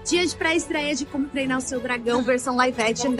Dia de pré-estreia de Como Treinar o Seu Dragão, versão live action.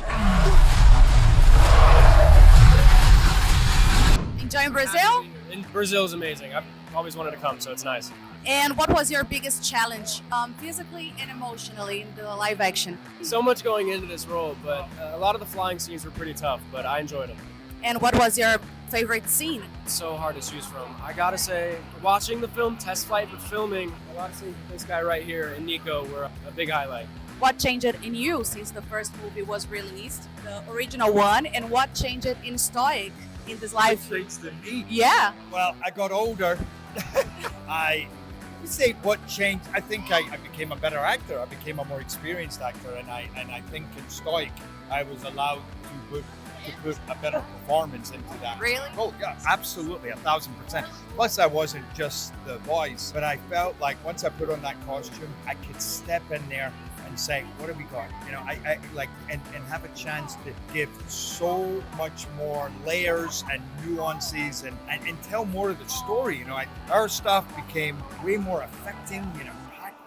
Enjoying Brazil? Brazil is amazing. I've always wanted to come, so it's nice. And what was your biggest challenge, physically and emotionally, in the live action? So much going into this role, but a lot of the flying scenes were pretty tough, but I enjoyed them. And what was your favorite scene? It's so hard to choose from. I gotta say, watching the film Test Flight, but filming, a lot of scenes with this guy right here and Nico were a big highlight. What changed in you since the first movie was released, the original one, and what changed in Stoic in this live? What changed in me? Yeah. Well, I got older. I would say what changed. I think I became a better actor. I became a more experienced actor, and I think in Stoic I was allowed to put a better performance into that. Really? Oh yeah, absolutely, 1,000%. Plus, I wasn't just the voice, but I felt like once I put on that costume, I could step in there and say, what have we got? You know, I like and have a chance to give so much more layers and nuances and tell more of the story. You know, our stuff became way more affecting, you know,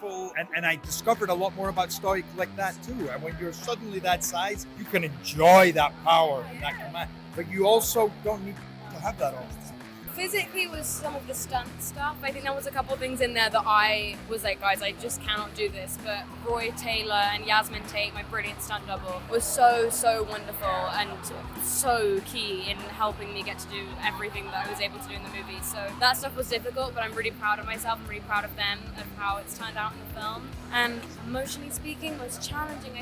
impactful, and I discovered a lot more about Stoic like that too. And when you're suddenly that size, you can enjoy that power and that command, but you also don't need to have that all the time. Physically was some of the stunt stuff. I think there was a couple of things in there that I was like, guys, I just cannot do this. But Roy Taylor and Yasmin Tate, my brilliant stunt double, was so wonderful and so key in helping me get to do everything that I was able to do in the movie. So that stuff was difficult, but I'm really proud of myself. I'm really proud of them, of how it's turned out in the film. And emotionally speaking, most challenging,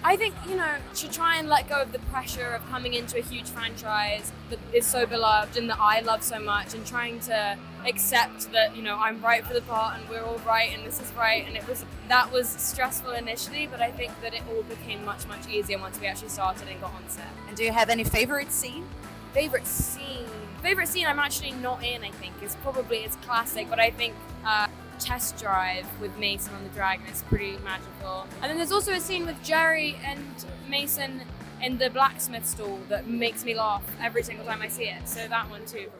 I think, you know, to try and let go of the pressure of coming into a huge franchise that is so beloved and that I love so much, and trying to accept that, you know, I'm right for the part and we're all right and this is right, and that was stressful initially, but I think that it all became much easier once we actually started and got on set. And do you have any favorite scene? Favorite scene I'm actually not in, I think. It's classic, but I think test drive with Mason on the dragon is pretty magical. And then there's also a scene with Jerry and Mason in the blacksmith stall that makes me laugh every single time I see it. So that one too, probably.